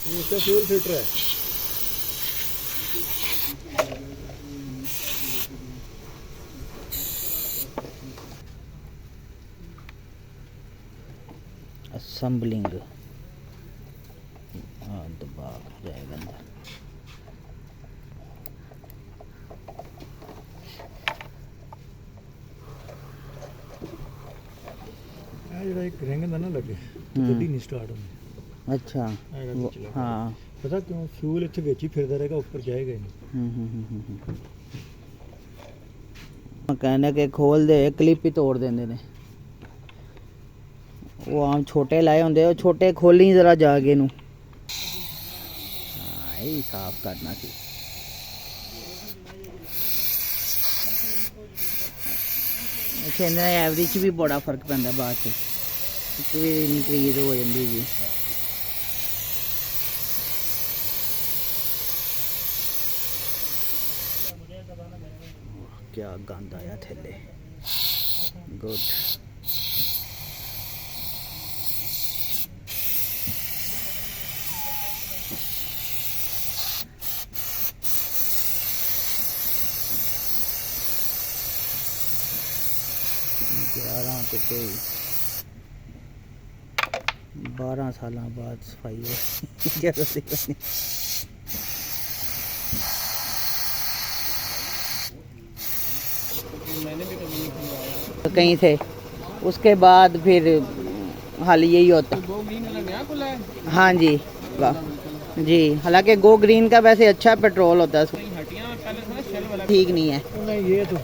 ये इसका fuel filter है। असम्बलिंग, हाँ दबा जाएगा अंदर। ਜਿਹੜਾ ਇੱਕ ਰਿੰਗ ਦਾ ਨਾ ਲੱਗੇ ਤੇ ਗੱਡੀ ਨਹੀਂ ਸਟਾਰਟ ਹੁੰਦੀ। अच्छा हाँ पता क्यों? फ्यूल इत्थे ਵਿੱਚ ਹੀ ਫਿਰਦਾ ਰਹੇਗਾ, ਉੱਪਰ ਜਾਏਗਾ ਹੀ ਨਹੀਂ। ਮਕੈਨਿਕ ਇਹ ਖੋਲਦੇ ਕਲਿੱਪ ਹੀ ਤੋੜ ਦਿੰਦੇ ਨੇ। ਉਹ ਆਮ ਛੋਟੇ ਲਾਏ ਹੁੰਦੇ, ਉਹ ਛੋਟੇ ਖੋਲੀ ਜ਼ਰਾ ਜਾ ਕੇ ਨੂੰ। ਹਾਂ ਇਹ ਸਾਫ਼ ਕਰਨਾ ਸੀ। ਅੱਛਾ ਇਹਨਾਂ ਦਾ ਐਵਰੇਜ ਵੀ ਬੜਾ ਫਰਕ ਪੈਂਦਾ ਬਾਅਦ 'ਚ, ਇੱਕ ਵੀ ਇਨਕਰੀਜ਼ ਹੋ ਜਾਂਦੀ ਜੀ। क्या गंद आया थैले। गुड ग्यारह तो कोई 12 साल बाद सफाई हो। कहीं थे उसके बाद फिर हाल यही होता। हाँ जी जी, हालांकि गो ग्रीन का वैसे अच्छा पेट्रोल होता है, ठीक नहीं है। ये तो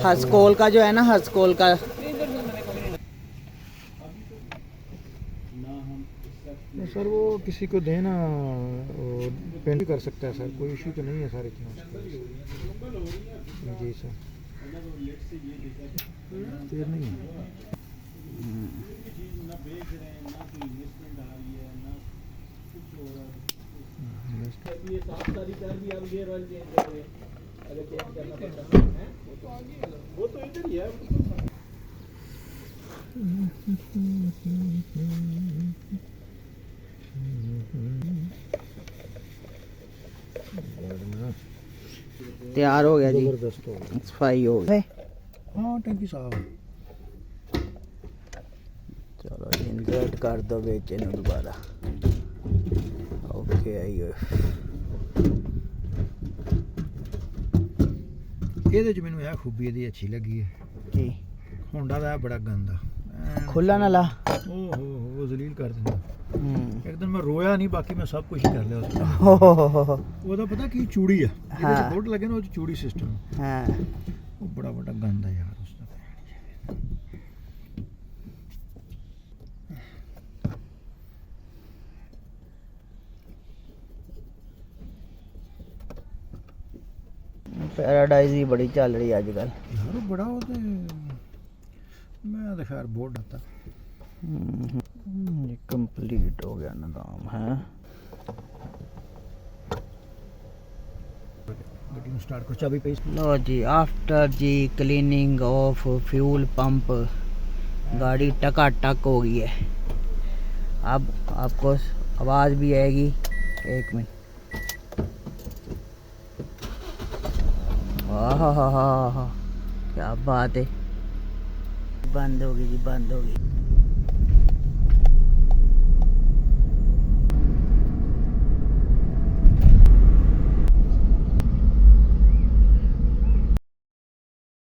हस्कोल का जो है ना, हस्कोल का सर वो किसी को देना पेंट कर सकता है सर, कोई इशू तो नहीं है सर इतना। जी सर देर नहीं है। वो तो इधर ही है। तैयार हो गया जी, जबरदस्त हो गया, सफाई हो गई। हाँ टंकी साफ है। चलो इंसर्ट कर दो बेचे नु दोबारा। ओके आइयो ਇਹਦੇ ਚ ਮੈਨੂੰ ਇਹ ਖੂਬੀ ਇਹਦੀ ਅੱਛੀ ਲੱਗੀ ਹੈ जी। ਹੋਂਡਾ ਦਾ ਬੜਾ ਗੰਦਾ खुला ना ला। ਉਹ ਜ਼ਲੀਲ ਕਰ ਦਿੰਦਾ। ਇੱਕ ਦਿਨ ਮੈਂ ਰੋਇਆ ਨਹੀਂ, ਬਾਕੀ ਮੈਂ ਸਭ ਕੁਝ ਕਰ ਲਿਆ ਉਸਦਾ। ਉਹਦਾ ਪਤਾ ਕੀ ਚੂੜੀ ਆ, ਜਿਹਦੇ ਚ ਬੋਟ ਲੱਗੇ ਨਾ, ਉਹ ਚ ਚੂੜੀ ਸਿਸਟਮ। हाँ ਉਹ ਬੜਾ ਵੱਡਾ ਗੰਦਾ ਯਾਰ ਉਸਦਾ। पैराडाइज ही बड़ी चल रही है आजकल यार, बड़ा वो ते मैं तो खैर बोर्ड आता। ये कंप्लीट हो गया निजाम है। ਗੱਡੀ ਨੂੰ ਸਟਾਰਟ ਕਰੋ, ਚਾਬੀ ਪਈ। लो जी, आफ्टर जी क्लीनिंग ऑफ फ्यूल पंप गाड़ी टकाटक हो गई है। अब आपको आवाज़ भी आएगी। एक मिनट। आहा, क्या बात है। बंद हो गई जी, बंद हो गई।